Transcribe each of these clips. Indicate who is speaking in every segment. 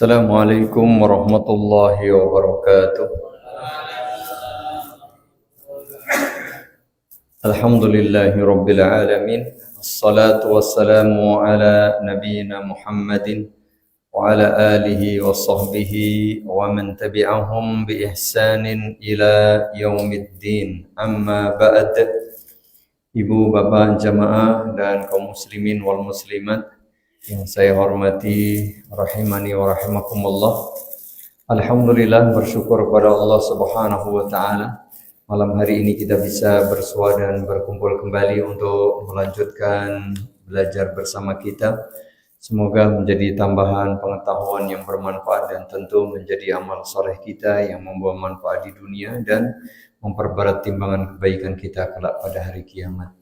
Speaker 1: Assalamualaikum warahmatullahi wabarakatuh. Alhamdulillahi rabbil alamin. Assalatu wassalamu ala nabiyyina Muhammadin wa ala alihi wa sahbihi wa man tabi'ahum bi ihsanin ila yaumiddin. Amma ba'd. Ibu bapak jamaah dan kaum muslimin wal muslimat yang saya hormati, rahimani wa rahimakumullah. Alhamdulillah, bersyukur kepada Allah Subhanahu wa taala. Malam hari ini kita bisa bersua dan berkumpul kembali untuk melanjutkan belajar bersama kita. Semoga menjadi tambahan pengetahuan yang bermanfaat dan tentu menjadi amal soleh kita yang membawa manfaat di dunia dan memperberat timbangan kebaikan kita kelak pada hari kiamat.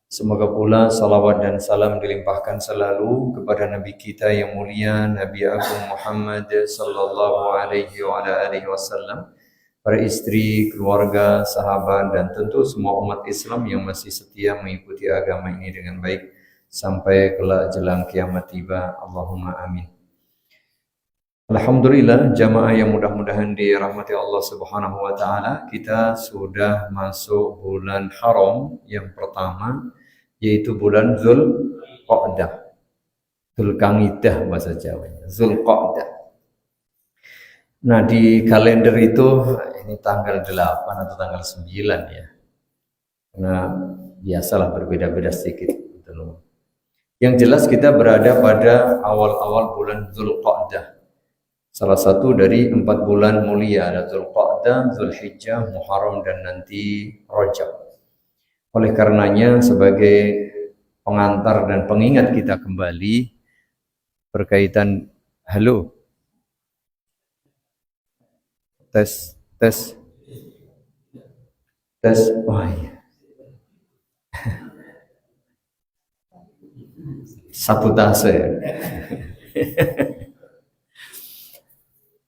Speaker 1: Semoga pula salawat dan salam dilimpahkan selalu kepada Nabi kita yang mulia, Nabi Agung Muhammad sallallahu alaihi wasallam, para istri, keluarga, sahabat, dan tentu semua umat Islam yang masih setia mengikuti agama ini dengan baik sampai kelak jelang kiamat tiba. Allahumma amin. Alhamdulillah, jamaah yang mudah-mudahan dirahmati Allah Subhanahu wa taala, kita sudah masuk bulan haram yang pertama, yaitu bulan Zulqa'dah. Zulqa'dah bahasa Jawanya, Zulqa'dah. Nah, di kalender itu ini tanggal 8 atau tanggal 9 ya. Karena biasalah berbeda-beda sedikit gitu. Yang jelas kita berada pada awal-awal bulan Zulqa'dah. Salah satu dari 4 bulan mulia, ada Zulqa'dah, Zulhijjah, Muharram, dan nanti Rajab. Oleh karenanya sebagai pengantar dan pengingat kita kembali berkaitan tes oh iya. Sabotase.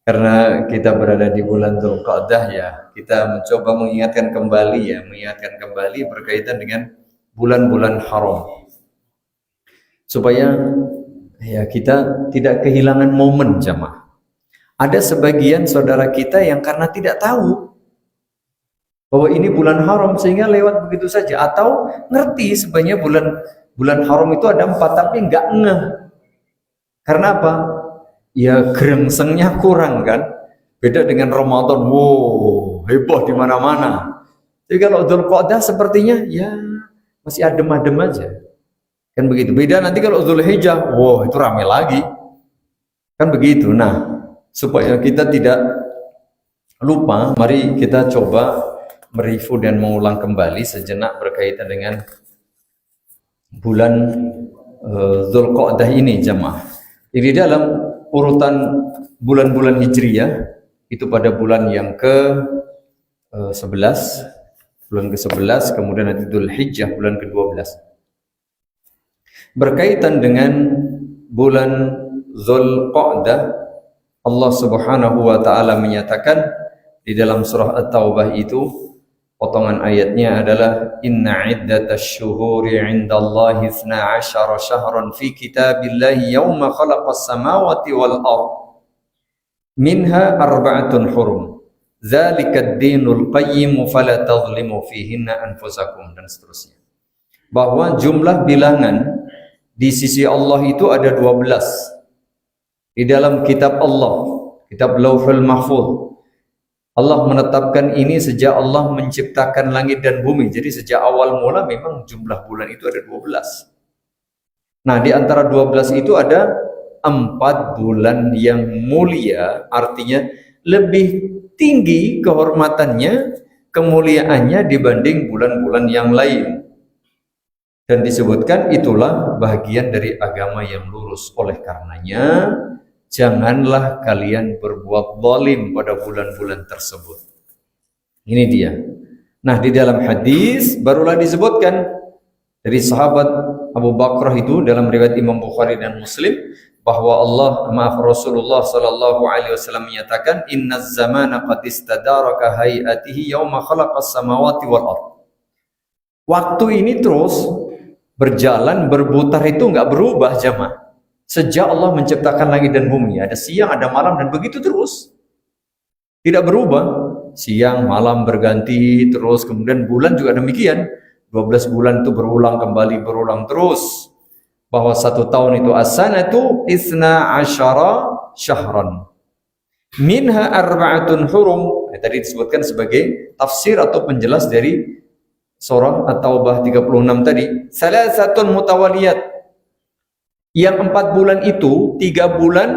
Speaker 1: Karena kita berada di bulan Zulqa'dah ya, kita mencoba mengingatkan kembali berkaitan dengan bulan-bulan haram. Supaya ya kita tidak kehilangan momen jamaah. Ada sebagian saudara kita yang karena tidak tahu bahwa ini bulan haram sehingga lewat begitu saja, atau ngerti sebenarnya bulan haram itu ada 4 tapi enggak ngeh. Karena apa? Ya gerengsengnya kurang kan, beda dengan Ramadan, wow heboh di mana-mana. Jadi kalau Zulqa'dah sepertinya ya masih adem-adem aja, kan begitu. Beda nanti kalau Zulhijjah, wow itu ramai lagi, kan begitu. Nah, supaya kita tidak lupa, mari kita coba mereview dan mengulang kembali sejenak berkaitan dengan bulan Zulqa'dah ini jamaah. Ini dalam urutan bulan-bulan Hijriyah itu pada bulan yang ke-11, bulan ke-11, kemudian nanti Dzulhijjah bulan ke-12. Berkaitan dengan bulan Zulqa'dah, Allah Subhanahu wa taala menyatakan di dalam surah At-Taubah itu, potongan ayatnya adalah inna iddatasy syuhuri 'indallahi 12 syahran fi kitabillahi yauma khalaqas samawati wal ardh minha arba'atun hurum dzalikad dinul qayyim fala tadhlimu fihinna anfusakum, dan seterusnya. Bahwa jumlah bilangan di sisi Allah itu ada 12 di dalam kitab Allah, kitab Lauhul Mahfuz. Allah menetapkan ini sejak Allah menciptakan langit dan bumi. Jadi sejak awal mula memang jumlah bulan itu ada 12. Nah, di antara 12 itu ada 4 bulan yang mulia, artinya lebih tinggi kehormatannya, kemuliaannya dibanding bulan-bulan yang lain. Dan disebutkan itulah bagian dari agama yang lurus. Oleh karenanya janganlah kalian berbuat zalim pada bulan-bulan tersebut. Ini dia. Nah, di dalam hadis barulah disebutkan dari sahabat Abu Bakrah itu dalam riwayat Imam Bukhari dan Muslim bahwa Rasulullah sallallahu alaihi wasallam menyatakan innaz zamana qad istadaraka hayatihi yauma khalaqas samawati wal ardh. Waktu ini terus berjalan berputar, itu enggak berubah jamaah. Sejak Allah menciptakan langit dan bumi, ada siang, ada malam, dan begitu terus. Tidak berubah. Siang, malam berganti terus. Kemudian bulan juga demikian. 12 bulan itu berulang kembali, berulang terus. Bahwa 1 tahun itu as-sanatu 12 syahran. Minha arba'atun hurum. Tadi disebutkan sebagai tafsir atau penjelas dari surah At-Taubah 36 tadi. Salasatun mutawaliyat. Yang 4 bulan itu, 3 bulan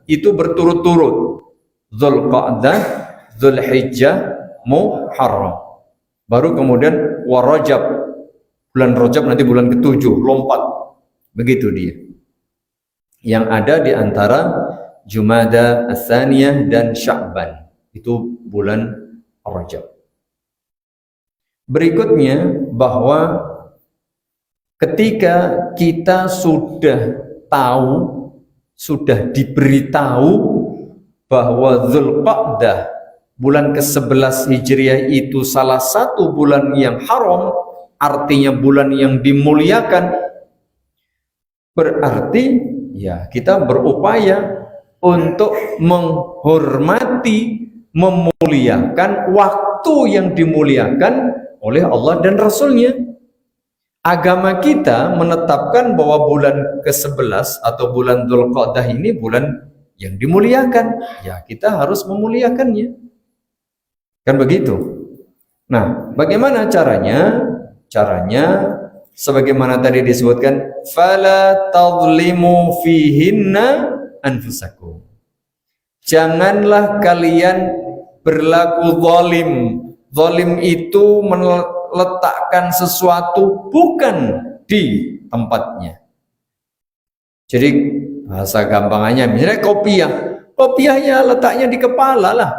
Speaker 1: itu berturut-turut. Dzulqa'dah, Dzulhijjah, Muharram. Baru kemudian wa Rajab. Bulan Rajab nanti bulan ke-7, lompat. Begitu dia. Yang ada di antara Jumada Ats-Tsaniyah dan Sya'ban. Itu bulan Rajab. Berikutnya bahwa ketika kita sudah tahu, sudah diberitahu bahwa Dzulqa'dah bulan ke-11 Hijriah itu salah satu bulan yang haram, artinya bulan yang dimuliakan, berarti ya kita berupaya untuk menghormati, memuliakan waktu yang dimuliakan oleh Allah dan Rasul-Nya. Agama kita menetapkan bahwa bulan ke-11 atau bulan Dzulqa'dah ini bulan yang dimuliakan. Ya, kita harus memuliakannya. Kan begitu. Nah, bagaimana caranya? Caranya sebagaimana tadi disebutkan, fala tadhlimu fihinna anfusakum. Janganlah kalian berlaku zalim. Zalim itu meletakkan sesuatu bukan di tempatnya. Jadi bahasa gampangannya, misalnya kopiah ya letaknya di kepala lah.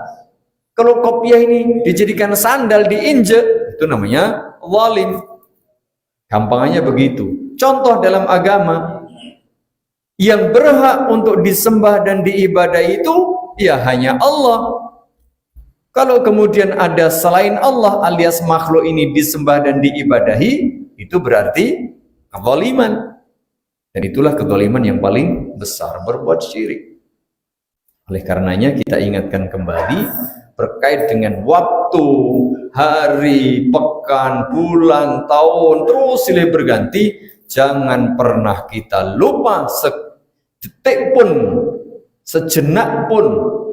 Speaker 1: Kalau kopiah ini dijadikan sandal, diinjek, itu namanya zalim. Gampangannya begitu. Contoh dalam agama, yang berhak untuk disembah dan diibadahi itu ya hanya Allah. Kalau kemudian ada selain Allah alias makhluk ini disembah dan diibadahi, itu berarti kezaliman. Dan itulah kezaliman yang paling besar, berbuat syirik. Oleh karenanya kita ingatkan kembali terkait dengan waktu, hari, pekan, bulan, tahun, terus silih berganti. Jangan pernah kita lupa sedetik pun, sejenak pun,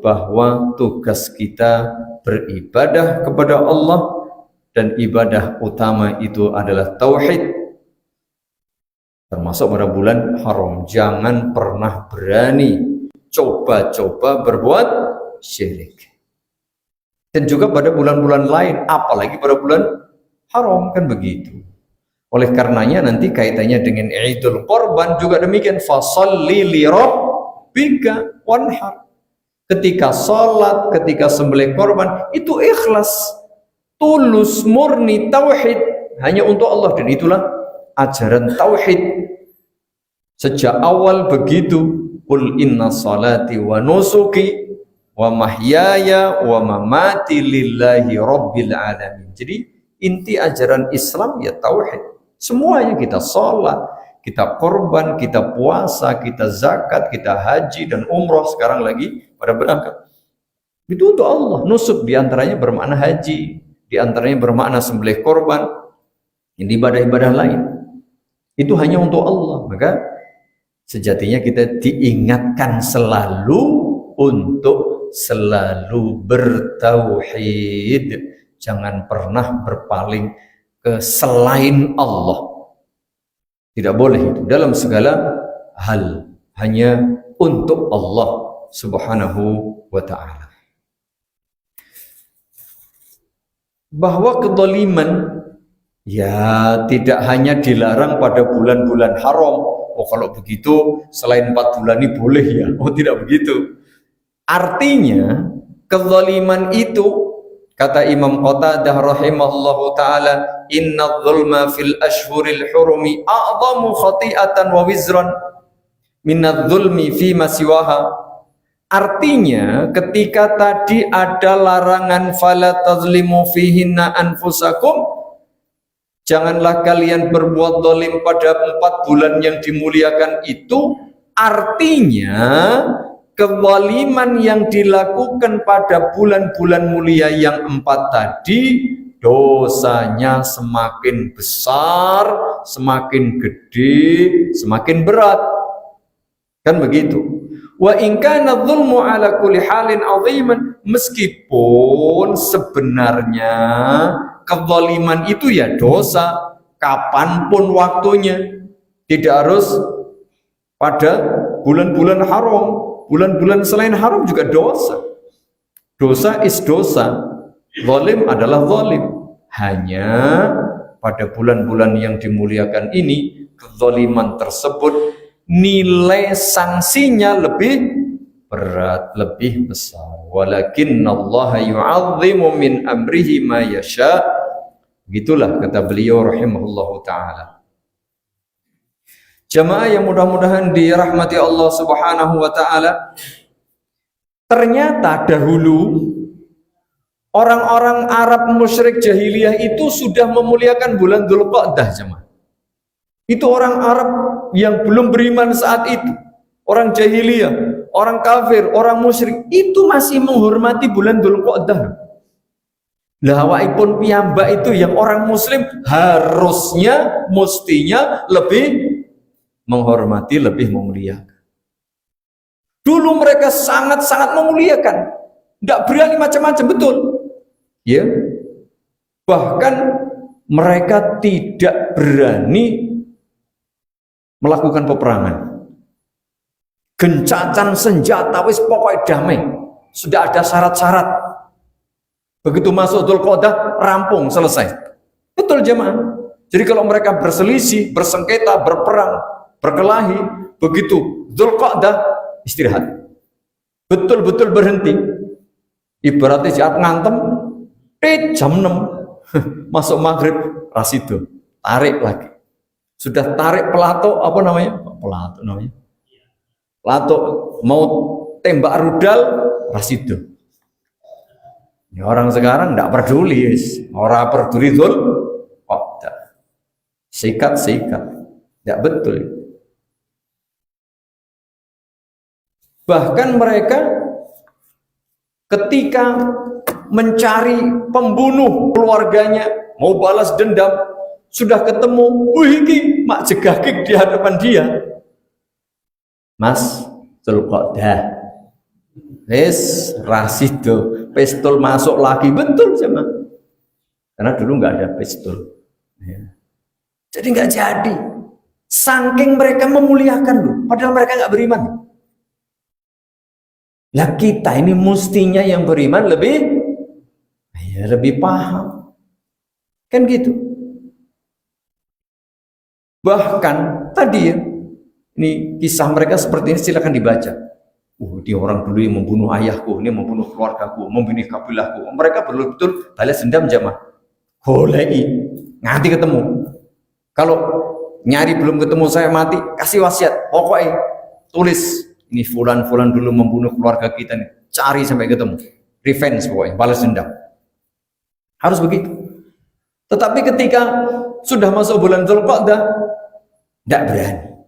Speaker 1: bahwa tugas kita beribadah kepada Allah, dan ibadah utama itu adalah tauhid. Termasuk pada bulan haram, jangan pernah berani coba-coba berbuat syirik. Dan juga pada bulan-bulan lain, apalagi pada bulan haram, kan begitu. Oleh karenanya nanti kaitannya dengan Idul Qurban juga demikian, fasholli li rabbika wanhar. Ketika sholat, ketika sembelih korban, itu ikhlas, tulus, murni, tauhid, hanya untuk Allah. Dan itulah ajaran tauhid. Sejak awal begitu, qul inna salati wa nusuki wa mahyaya wa mamati lillahi rabbil alamin. Jadi inti ajaran Islam ya tauhid. Semuanya, kita sholat, kita korban, kita puasa, kita zakat, kita haji dan umroh, sekarang lagi pada berangkat. Itu untuk Allah. Nusuk diantaranya bermakna haji, diantaranya bermakna sembelih korban, ini ibadah-ibadah lain. Itu hanya untuk Allah. Maka sejatinya kita diingatkan selalu untuk selalu bertauhid. Jangan pernah berpaling ke selain Allah. Tidak boleh itu dalam segala hal, hanya untuk Allah Subhanahu wa ta'ala. Bahwa kezaliman ya tidak hanya dilarang pada bulan-bulan haram. Oh kalau begitu selain 4 bulan ini boleh ya. Oh tidak begitu. Artinya kezaliman itu, kata Imam Qatadah rahimahullahu ta'ala, inna dzulma fil ashhuril hurumi a'zamu khati'atan wa wizran minadz dzulmi fi ma siwaha. Artinya ketika tadi ada larangan fala tazlimu fihinna anfusakum, janganlah kalian berbuat zalim pada 4 bulan yang dimuliakan itu, Artinya kezaliman yang dilakukan pada bulan-bulan mulia yang 4 tadi, dosanya semakin besar, semakin gede, semakin berat. Kan begitu. Wa in kana dzulmu ala kulli halin 'aziman, meskipun sebenarnya kezaliman itu ya dosa kapanpun waktunya. Tidak harus pada bulan-bulan haram, bulan-bulan selain haram juga dosa. Dosa is dosa, zalim adalah zalim. Hanya pada bulan-bulan yang dimuliakan ini, kezaliman tersebut nilai sanksinya lebih berat, lebih besar. Walakinnallaha yu'azzimu min amrihi ma yasha. Begitulah kata beliau rahimahullahu ta'ala. Jamaah yang mudah-mudahan dirahmati Allah Subhanahu wa ta'ala, ternyata dahulu orang-orang Arab musyrik jahiliyah itu sudah memuliakan bulan Dzulqa'dah, jemaah. Itu orang Arab yang belum beriman saat itu, orang jahiliyah, orang kafir, orang musyrik, itu masih menghormati bulan Dzulqa'dah. Lah waipun piyambak itu yang orang muslim harusnya, mestinya lebih menghormati, lebih memuliakan. Dulu mereka sangat-sangat memuliakan, tidak berani macam-macam, betul. Ya, bahkan mereka tidak berani melakukan peperangan. Gencacan senjata, wis pokoknya damai. Sudah ada syarat-syarat. Begitu masuk Dzulqa'dah, rampung, selesai. Betul jemaah. Jadi kalau mereka berselisih, bersengketa, berperang, berkelahi, begitu Dzulqa'dah, istirahat. Betul-betul berhenti. Ibaratnya saat ngantem, jam 6 masuk maghrib, rasido, tarik lagi. Sudah tarik pelato, apa namanya? Pelato namanya. Pelato mau tembak rudal, rasido. Ya, orang sekarang tidak peduli, orang peduli Dzulqa'dah. Sikat-sikat. Tidak betul. Bahkan mereka ketika mencari pembunuh keluarganya, mau balas dendam, sudah ketemu, wih, mak jegagik di hadapan dia. Mas, Dzulqa'dah, wis rasido, pistol masuk lagi, betul sama. Karena dulu nggak ada pistol. Ya. Jadi nggak jadi. Saking mereka memuliakan loh, padahal mereka nggak beriman. Lah kita ini mestinya yang beriman lebih paham. Kan gitu. Bahkan tadi ya, ini kisah mereka seperti ini, silakan dibaca. Dia orang dulu yang membunuh ayahku, ini membunuh keluargaku, membunuh kabilahku. Mereka betul-betul balas dendam jamaah. Boleh, nanti ketemu. Kalau nyari belum ketemu saya mati, kasih wasiat. Pokoknya tulis. Ini fulan-fulan dulu membunuh keluarga kita nih. Cari sampai ketemu. Revenge pokoknya, balas dendam. Harus begitu. Tetapi ketika sudah masuk bulan Dzulqa'dah, tidak berani.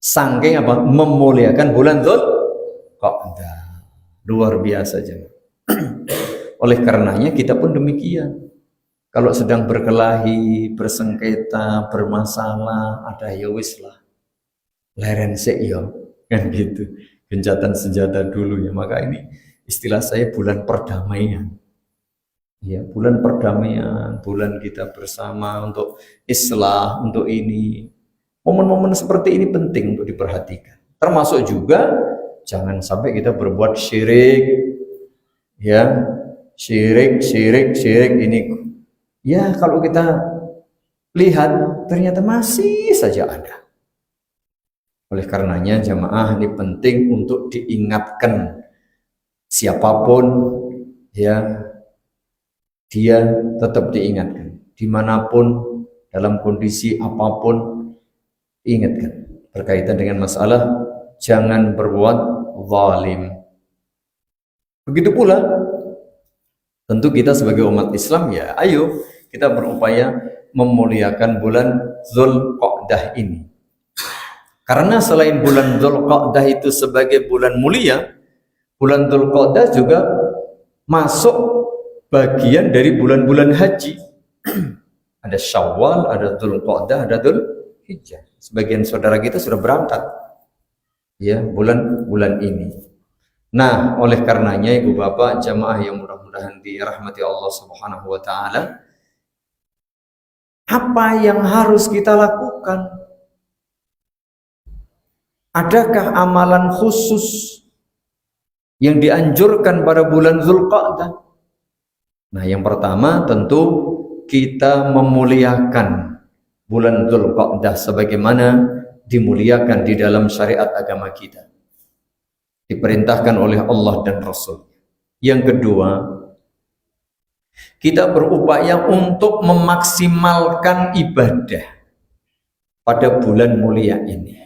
Speaker 1: Saking apa? Memuliakan bulan Dzulqa'dah. Luar biasa aja. Oleh karenanya kita pun demikian. Kalau sedang berkelahi, bersengketa, bermasalah, ada ya wis lah. Leren sik ya. Kan gitu, gencatan senjata dulu ya. Maka ini istilah saya bulan perdamaian. Ya, bulan perdamaian, bulan kita bersama untuk islah, untuk ini. Momen-momen seperti ini penting untuk diperhatikan. Termasuk juga jangan sampai kita berbuat syirik. Ya, syirik ini. Ya, kalau kita lihat ternyata masih saja ada. Oleh karenanya jamaah ini penting untuk diingatkan, siapapun ya, dia tetap diingatkan dimanapun, dalam kondisi apapun, ingatkan berkaitan dengan masalah jangan berbuat zalim. Begitu pula tentu kita sebagai umat Islam ya, ayo kita berupaya memuliakan bulan Dzulqa'dah ini. Karena selain bulan Dzulqa'dah itu sebagai bulan mulia, bulan Dzulqa'dah juga masuk bagian dari bulan-bulan haji. Ada Syawal, ada Dzulqa'dah, ada Dzulhijjah. Sebagian saudara kita sudah berangkat ya bulan-bulan ini. Nah, oleh karenanya Ibu Bapak jamaah yang mudah-mudahan dirahmati Allah Subhanahu wa taala, apa yang harus kita lakukan? Adakah amalan khusus yang dianjurkan pada bulan Dzulqa'dah? Nah, yang pertama tentu kita memuliakan bulan Dzulqa'dah sebagaimana dimuliakan di dalam syariat agama kita. Diperintahkan oleh Allah dan Rasul. Yang kedua, kita berupaya untuk memaksimalkan ibadah pada bulan mulia ini.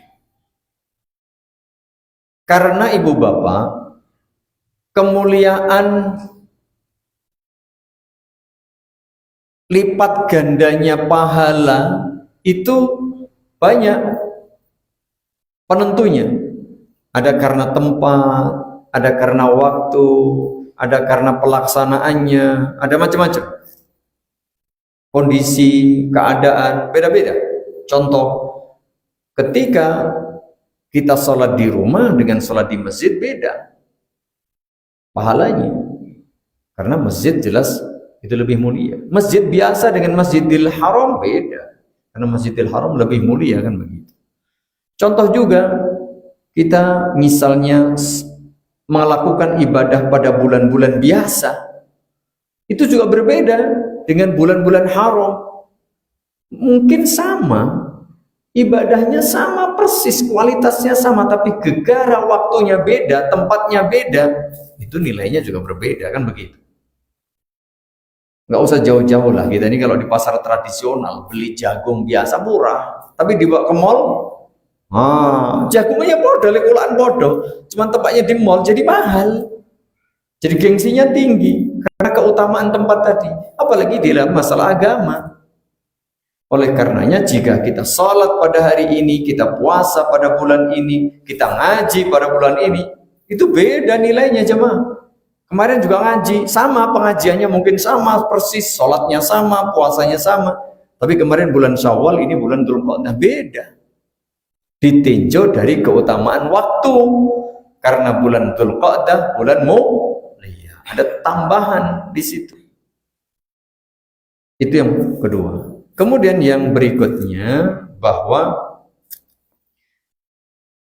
Speaker 1: Karena Ibu Bapak, kemuliaan lipat gandanya pahala itu banyak penentunya. Ada karena tempat, ada karena waktu, ada karena pelaksanaannya, ada macam-macam. Kondisi, keadaan, beda-beda. Contoh, ketika kita sholat di rumah dengan sholat di masjid beda pahalanya. Karena masjid jelas itu lebih mulia. Masjid biasa dengan Masjidil Haram beda. Karena Masjidil Haram lebih mulia kan begitu. Contoh juga, kita misalnya melakukan ibadah pada bulan-bulan biasa, itu juga berbeda dengan bulan-bulan haram. Mungkin sama, ibadahnya sama persis, kualitasnya sama, tapi gegara waktunya beda, tempatnya beda, itu nilainya juga berbeda kan begitu. Nggak usah jauh-jauh lah, kita ini kalau di pasar tradisional beli jagung biasa murah, tapi dibawa ke mall, jagungnya bodoh, lekulaan bodoh, cuman tempatnya di mall jadi mahal, jadi gengsinya tinggi karena keutamaan tempat tadi, apalagi di dalam masalah agama. Oleh karenanya jika kita sholat pada hari ini, kita puasa pada bulan ini, kita ngaji pada bulan ini, itu beda nilainya jemaah. Kemarin juga ngaji, sama pengajiannya mungkin sama persis, sholatnya sama, puasanya sama, tapi kemarin bulan Syawal, ini bulan Dzulqa'dah, beda. Ditinjau dari keutamaan waktu, karena bulan Dzulqa'dah bulan mulia, ada tambahan di situ. Itu yang kedua. Kemudian yang berikutnya, bahwa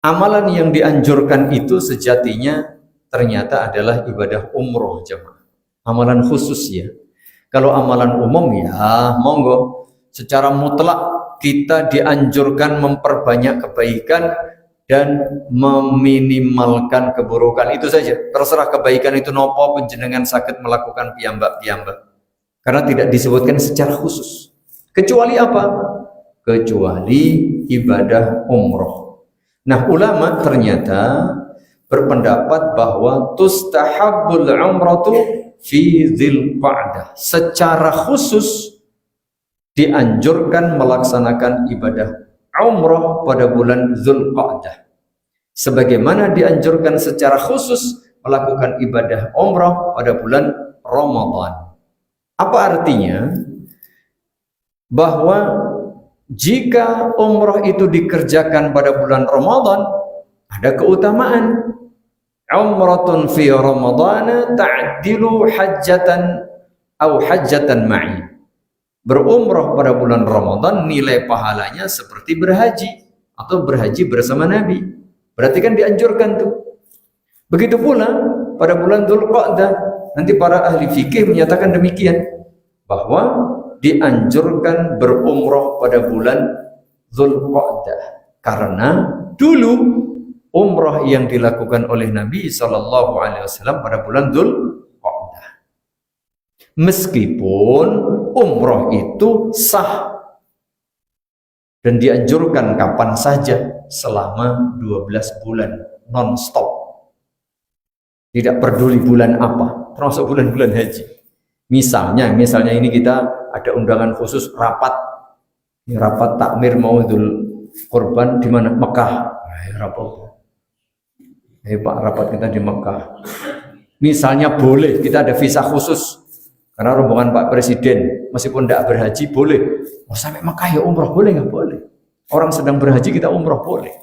Speaker 1: amalan yang dianjurkan itu sejatinya ternyata adalah ibadah umroh jemaah. Amalan khusus ya. Kalau amalan umum ya monggo, secara mutlak kita dianjurkan memperbanyak kebaikan dan meminimalkan keburukan. Itu saja. Terserah kebaikan itu nopo panjenengan sakit melakukan piyambak-piyambak. Karena tidak disebutkan secara khusus. Kecuali apa? Kecuali ibadah umroh. Nah, ulama ternyata berpendapat bahwa tustahabbul umratu fi Dzulqa'dah. Secara khusus dianjurkan melaksanakan ibadah umroh pada bulan Dzulqa'dah. Sebagaimana dianjurkan secara khusus melakukan ibadah umroh pada bulan Ramadan. Apa artinya? Bahwa jika umroh itu dikerjakan pada bulan Ramadan, ada keutamaan. Umratun fi Ramadan ta'dilu hajjatan atau hajjatan ma'i. Berumroh pada bulan Ramadan nilai pahalanya seperti berhaji atau berhaji bersama Nabi. Berarti kan dianjurkan tuh. Begitu pula pada bulan Dzulqa'dah, nanti para ahli fikih menyatakan demikian, bahwa dianjurkan berumroh pada bulan Dzulqa'dah karena dulu umroh yang dilakukan oleh Nabi SAW pada bulan Dzulqa'dah. Meskipun umroh itu sah dan dianjurkan kapan saja selama 12 bulan non-stop. Tidak peduli bulan apa, termasuk bulan-bulan haji. Misalnya ini kita ada undangan khusus rapat takmir Maulidul Qurban di mana? Mekah. Rapat. Pak, rapat kita di Mekah. Misalnya boleh, kita ada visa khusus. Karena rombongan Pak Presiden, meskipun tidak berhaji, boleh. Mau sampai Mekah ya umroh, boleh nggak? Boleh. Orang sedang berhaji, kita umroh, boleh.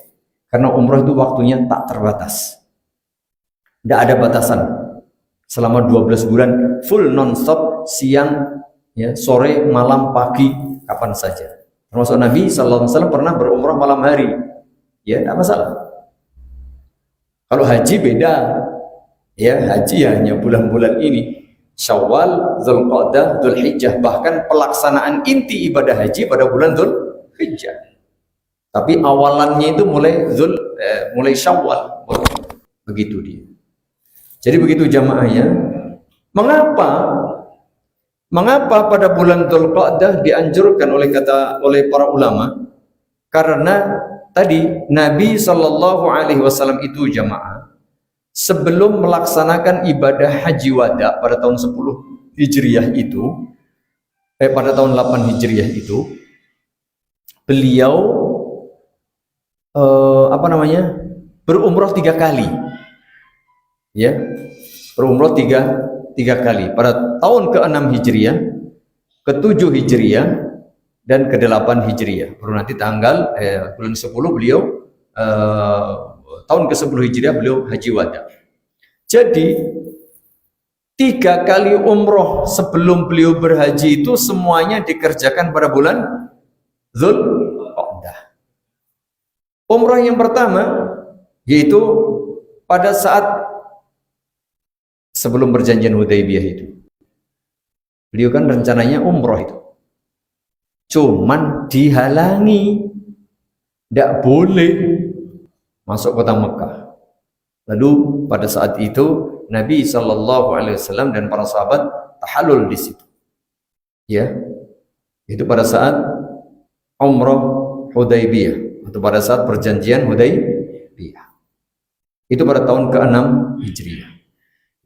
Speaker 1: Karena umroh itu waktunya tak terbatas. Tidak ada batasan. Selama 12 bulan, full non-stop, siang, ya, sore, malam, pagi, kapan saja. Termasuk Nabi SAW pernah berumroh malam hari. Ya, tidak masalah. Kalau haji beda, ya haji hanya bulan-bulan ini, Syawal, Dzulqa'dah, Dzulhijjah, bahkan pelaksanaan inti ibadah haji pada bulan Dzulhijjah. Tapi awalannya itu mulai Syawal, begitu dia. Jadi begitu jamaahnya. Mengapa pada bulan Dzulqa'dah dianjurkan oleh para ulama? Karena tadi Nabi SAW itu jamaah sebelum melaksanakan ibadah haji wada pada tahun 10 Hijriah itu, pada tahun 8 Hijriah itu, beliau berumroh 3 kali, ya, berumroh tiga kali pada tahun ke-6 Hijriah, ke-7 Hijriah, dan ke-8 Hijriah. Baru nanti tanggal bulan 10 beliau tahun ke-10 Hijriah beliau haji wada. Jadi 3 kali umroh sebelum beliau berhaji itu semuanya dikerjakan pada bulan Dzulqa'dah. Umroh yang pertama yaitu pada saat sebelum perjanjian Hudaybiyah itu. Beliau kan rencananya umroh itu. Cuman dihalangi, tidak boleh masuk kota Mekah. Lalu pada saat itu Nabi SAW dan para sahabat tahallul di situ. Ya, itu pada saat umroh Hudaybiyah atau pada saat perjanjian Hudaybiyah. Itu pada tahun ke-6 Hijriah.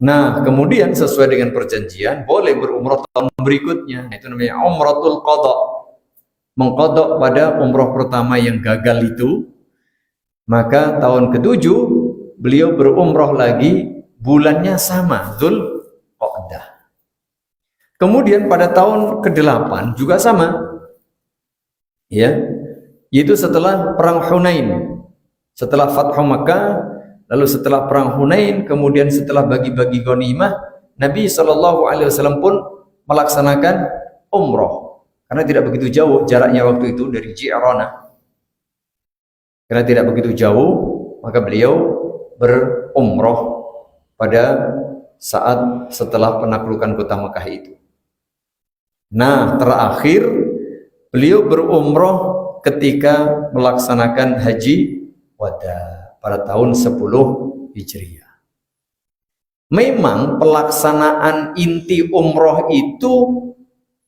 Speaker 1: Nah, kemudian sesuai dengan perjanjian boleh berumroh tahun berikutnya. Itu namanya umratul qadha. Mengqadha pada umroh pertama yang gagal itu. Maka tahun ke-7 beliau berumroh lagi, bulannya sama, Dzulqa'dah. Kemudian pada tahun ke-8 juga sama. Ya. Yaitu setelah perang Hunain. Setelah Fathu Makkah, lalu setelah perang Hunain, kemudian setelah bagi-bagi ghanimah, Nabi SAW pun melaksanakan umroh. Karena tidak begitu jauh jaraknya waktu itu dari Ji'ranah. Karena tidak begitu jauh, maka beliau berumroh pada saat setelah penaklukan kota Makkah itu. Nah, terakhir beliau berumroh ketika melaksanakan haji wada pada tahun 10 Hijriah. Memang pelaksanaan inti umroh itu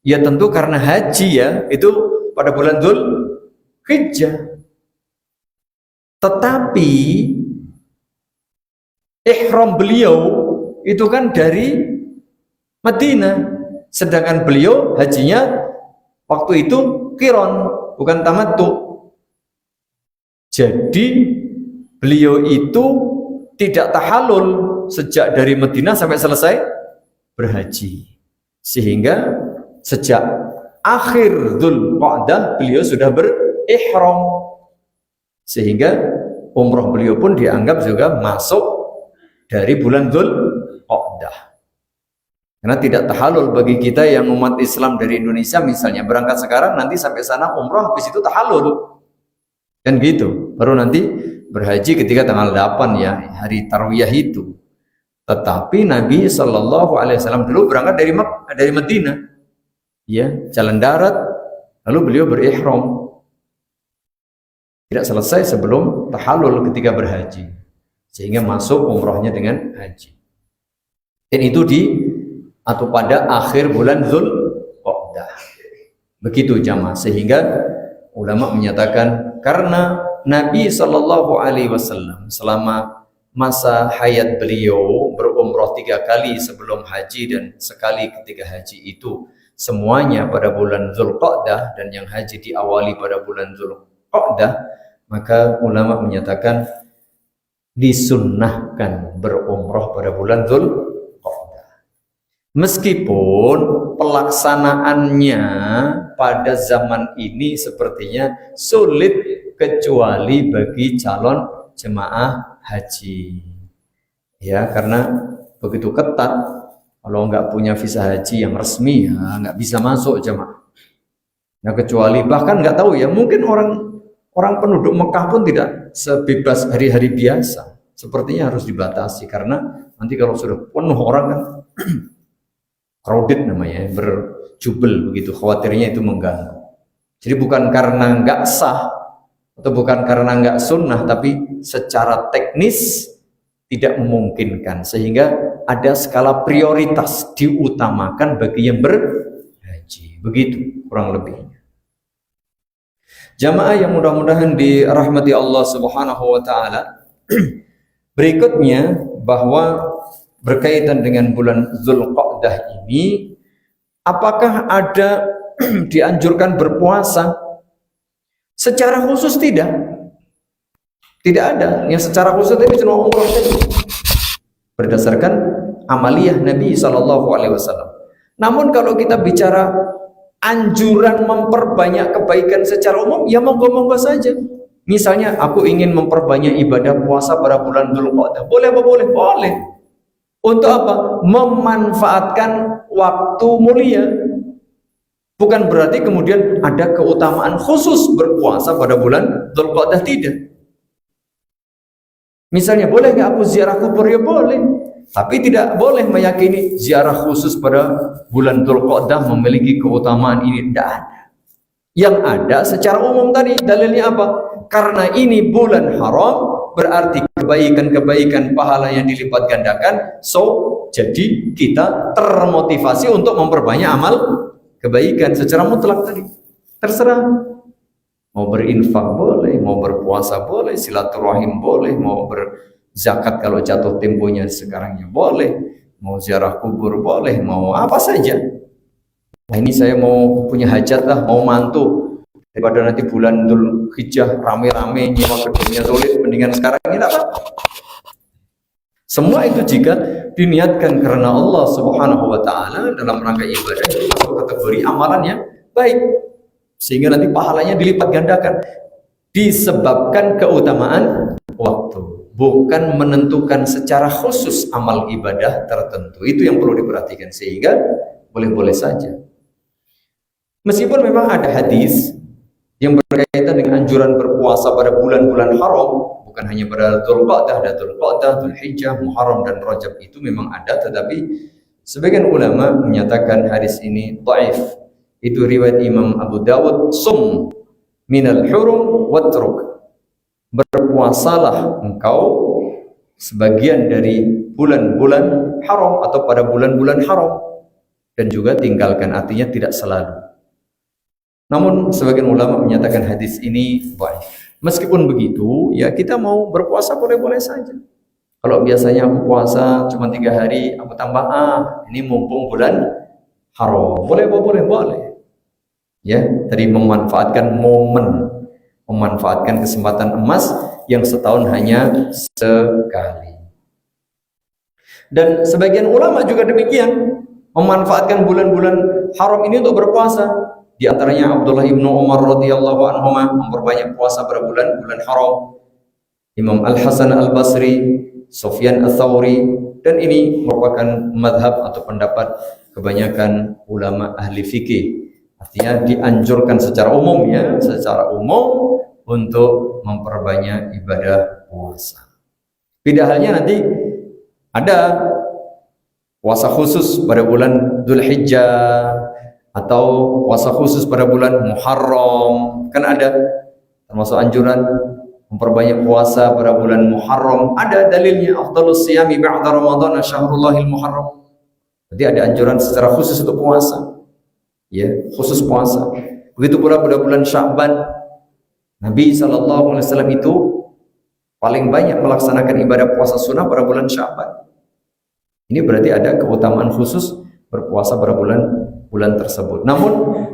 Speaker 1: ya tentu karena haji ya, itu pada bulan Dzulhijjah. Tetapi ihram beliau itu kan dari Madinah, sedangkan beliau hajinya waktu itu qiron, bukan tamattu. Jadi beliau itu tidak tahallul sejak dari Madinah sampai selesai berhaji. Sehingga sejak akhir Dzulqa'dah beliau sudah berihram. Sehingga umroh beliau pun dianggap juga masuk dari bulan Dzulqa'dah. Karena tidak tahallul bagi kita yang umat Islam dari Indonesia misalnya, berangkat sekarang nanti sampai sana umroh, habis itu tahallul. Kan gitu. Baru nanti berhaji ketika tanggal 8 ya, hari Tarwiyah itu. Tetapi Nabi SAW dulu berangkat dari Madinah. Ya, jalan darat, lalu beliau berihram. Tidak selesai sebelum tahallul ketika berhaji, sehingga masuk umrohnya dengan haji. Dan itu atau pada akhir bulan Dzulqa'dah. Begitu jamaah, sehingga ulama menyatakan karena Nabi SAW selama masa hayat beliau berumroh 3 kali sebelum haji dan sekali ketika haji itu semuanya pada bulan Dzulqa'dah, dan yang haji diawali pada bulan Dzulqa'dah, maka ulama menyatakan disunnahkan berumrah pada bulan Dzulqa'dah. Meskipun pelaksanaannya pada zaman ini sepertinya sulit kecuali bagi calon jemaah haji. Ya, karena begitu ketat, kalau nggak punya visa haji yang resmi ya nggak bisa masuk jemaah. Nah, kecuali bahkan nggak tahu ya, mungkin orang penduduk Mekah pun tidak sebebas hari-hari biasa. Sepertinya harus dibatasi karena nanti kalau sudah penuh orang kan crowded namanya, berjubel begitu, khawatirnya itu mengganggu. Jadi bukan karena nggak sah atau bukan karena nggak sunnah, tapi secara teknis tidak memungkinkan, sehingga ada skala prioritas diutamakan bagi yang berhaji. Begitu kurang lebihnya. Jamaah yang mudah-mudahan dirahmati Allah Subhanahu wa taala. Berikutnya, bahwa berkaitan dengan bulan Dzulqa'dah ini, apakah ada dianjurkan berpuasa? Secara khusus tidak. Tidak ada yang secara khusus, tapi cuma umrah saja. Berdasarkan amaliyah Nabi SAW. Namun kalau kita bicara anjuran memperbanyak kebaikan secara umum, ya monggo-monggo saja. Misalnya aku ingin memperbanyak ibadah puasa pada bulan Dzulqa'dah. Boleh apa boleh? Boleh. Untuk apa? Memanfaatkan waktu mulia. Bukan berarti kemudian ada keutamaan khusus berpuasa pada bulan Dzulqa'dah, tidak. Misalnya, boleh nggak aku ziarah kubur? Ya boleh. Tapi tidak boleh meyakini ziarah khusus pada bulan Dzulqa'dah memiliki keutamaan ini. Tidak ada. Yang ada secara umum tadi, dalilnya apa? Karena ini bulan haram, berarti kebaikan-kebaikan pahala yang dilipat gandakan. So, jadi kita termotivasi untuk memperbanyak amal kebaikan secara mutlak tadi. Terserah. Mau berinfak boleh, mau berpuasa boleh, silaturahim boleh, mau berzakat kalau jatuh temponya sekarangnya boleh, mau ziarah kubur boleh, mau apa saja. Nah, ini saya mau punya hajat lah, mau mantu. Daripada nanti bulan Dzulhijjah rame-rame nyewa gedungnya sulit, mendingan sekarang ini apa? Semua itu jika diniatkan karena Allah Subhanahu wa taala dalam rangka ibadah, itu masuk kategori amalannya baik. Sehingga nanti pahalanya dilipat gandakan. Disebabkan keutamaan waktu, bukan menentukan secara khusus amal ibadah tertentu. Itu yang perlu diperhatikan, sehingga boleh-boleh saja. Meskipun memang ada hadis yang berkaitan dengan anjuran berpuasa pada bulan-bulan haram, bukan hanya pada Dzulqa'dah, ada Dzulqa'dah, Dzulhijjah, Muharram dan Rajab, itu memang ada, tetapi sebagian ulama menyatakan hadis ini dhaif. Itu riwayat Imam Abu Dawud, sum minal hurum watruk, berpuasalah engkau sebagian dari bulan-bulan haram atau pada bulan-bulan haram, dan juga tinggalkan, artinya tidak selalu. Namun sebagian ulama menyatakan hadis ini dhaif. Meskipun begitu, ya kita mau berpuasa boleh-boleh saja. Kalau biasanya aku puasa cuma 3 hari, aku tambah ini mumpung bulan haram, boleh. Ya, tadi memanfaatkan momen, memanfaatkan kesempatan emas yang setahun hanya sekali. Dan sebagian ulama juga demikian, memanfaatkan bulan-bulan haram ini untuk berpuasa. Di antaranya Abdullah ibnu Umar radhiyallahu anhu memperbanyak puasa pada bulan-bulan haram. Imam Al-Hasan Al-Basri, Sufyan Ats-Tsauri, dan ini merupakan madhab atau pendapat kebanyakan ulama ahli fikih. Artinya dianjurkan secara umum, ya, secara umum untuk memperbanyak ibadah puasa. Beda halnya nanti ada puasa khusus pada bulan Dzulhijjah atau puasa khusus pada bulan Muharram, kan ada termasuk anjuran memperbanyak puasa pada bulan Muharram. Ada dalilnya, afdhalus siyami ba'da Ramadan syahrullahil muharram. Jadi ada anjuran secara khusus untuk puasa. Ya, khusus puasa. Begitu pula pada bulan Sya'ban, Nabi SAW itu paling banyak melaksanakan ibadah puasa sunnah pada bulan Sya'ban. Ini berarti ada keutamaan khusus berpuasa pada bulan tersebut. Namun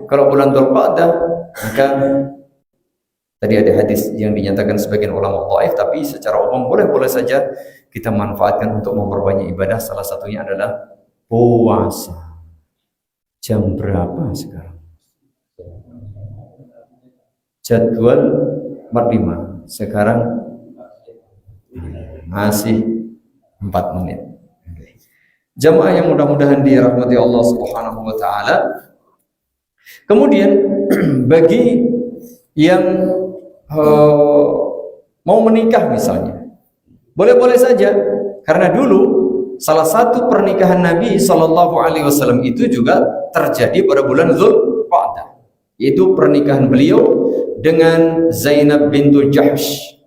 Speaker 1: kalau bulan Dzulqa'dah, maka Tadi ada hadis yang dinyatakan sebagian ulama dhaif, tapi secara umum boleh-boleh saja kita manfaatkan untuk memperbanyak ibadah. Salah satunya adalah puasa. Jam berapa sekarang? Jadwal 45. Sekarang masih 4 menit. Jamaah yang mudah-mudahan dirahmati Allah Subhanahu wa taala. Kemudian bagi yang mau menikah misalnya, boleh-boleh saja, karena dulu salah satu pernikahan Nabi Shallallahu Alaihi Wasallam itu juga terjadi pada bulan Zulqa'dah, yaitu pernikahan beliau dengan Zainab bintu Jahsh.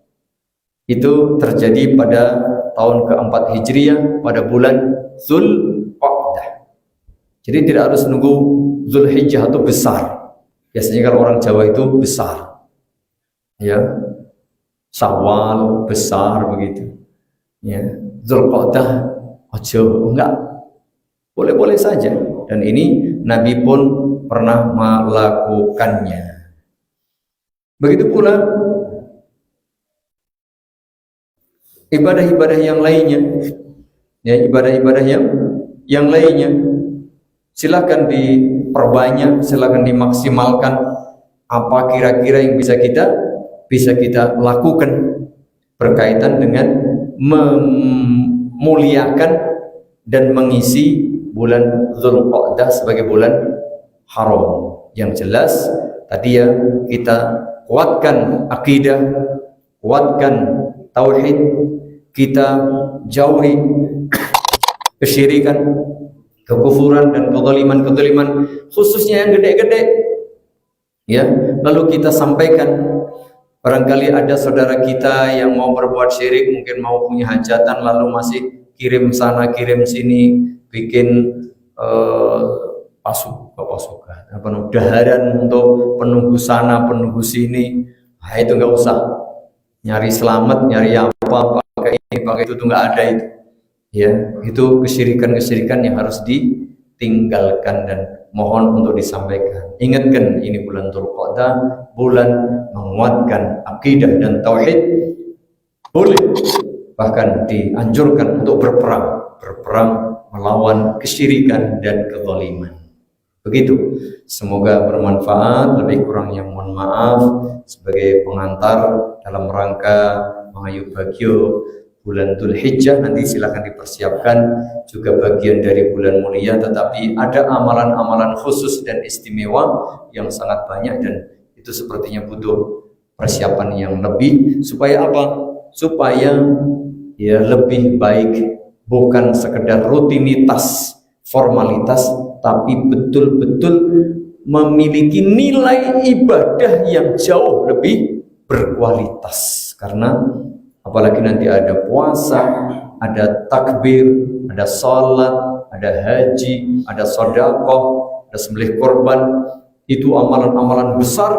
Speaker 1: Itu terjadi pada tahun keempat Hijriah pada bulan Zulqa'dah. Jadi tidak harus nunggu Zulhijjah atau besar. Biasanya kalau orang Jawa itu besar, ya, Syawal besar begitu, ya. Zulqa'dah ojo, enggak, boleh-boleh saja. Dan ini Nabi pun pernah melakukannya. Begitu pula ibadah-ibadah yang lainnya, ya, ibadah-ibadah yang lainnya silakan diperbanyak, silakan dimaksimalkan. Apa kira-kira yang bisa kita lakukan berkaitan dengan memuliakan dan mengisi bulan Zulqa'dah sebagai bulan haram. Yang jelas tadi ya, kita kuatkan akidah, kuatkan tauhid, kita jauhi kesyirikan, kekufuran dan kezaliman-kezaliman, khususnya yang gede-gede, ya. Lalu kita sampaikan, barangkali ada saudara kita yang mau berbuat syirik, mungkin mau punya hajatan lalu masih kirim sana kirim sini, bikin pasukan daharan untuk penunggu sana penunggu sini. Nah, itu nggak usah nyari selamat, nyari apa pakai ini pakai itu, nggak ada itu, ya. Itu kesyirikan yang harus ditinggalkan dan mohon untuk disampaikan. Ingatkan, ini bulan Zulqa'dah, bulan menguatkan akidah dan tauhid. Boleh bahkan dianjurkan untuk berperang melawan kesyirikan dan kezaliman. Begitu. Semoga bermanfaat. Lebih kurangnya mohon maaf. Sebagai pengantar dalam rangka mengayu bagio bulan Dzulhijjah, nanti silakan dipersiapkan juga bagian dari bulan mulia, tetapi ada amalan-amalan khusus dan istimewa yang sangat banyak, dan itu sepertinya butuh persiapan yang lebih. Supaya apa? Supaya ya lebih baik, bukan sekedar rutinitas, formalitas, tapi betul-betul memiliki nilai ibadah yang jauh lebih berkualitas. Karena apalagi nanti ada puasa, ada takbir, ada salat, ada haji, ada sedekah, ada sembelih korban. Itu amalan-amalan besar,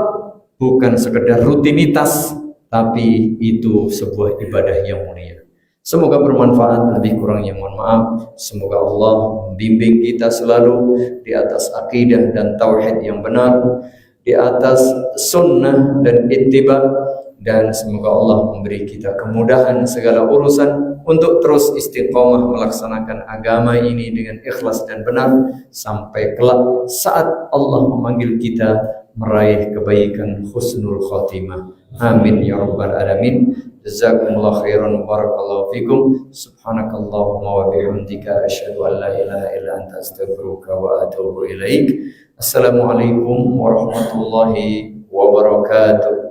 Speaker 1: bukan sekedar rutinitas, tapi itu sebuah ibadah yang mulia. Semoga bermanfaat. Lebih kurangnya mohon maaf. Semoga Allah membimbing kita selalu di atas akidah dan tauhid yang benar, di atas sunnah dan ittiba, dan semoga Allah memberi kita kemudahan segala urusan untuk terus istiqomah melaksanakan agama ini dengan ikhlas dan benar sampai kelak saat Allah memanggil kita meraih kebaikan husnul khatimah. Amin ya rabbal alamin. Jazakumullah khairan, barakallahu fikum. Subhanakallahumma wa bihamdika asyhadu an la ilaha illa anta astaghfiruka wa atubu ilaik. Assalamualaikum warahmatullahi wabarakatuh.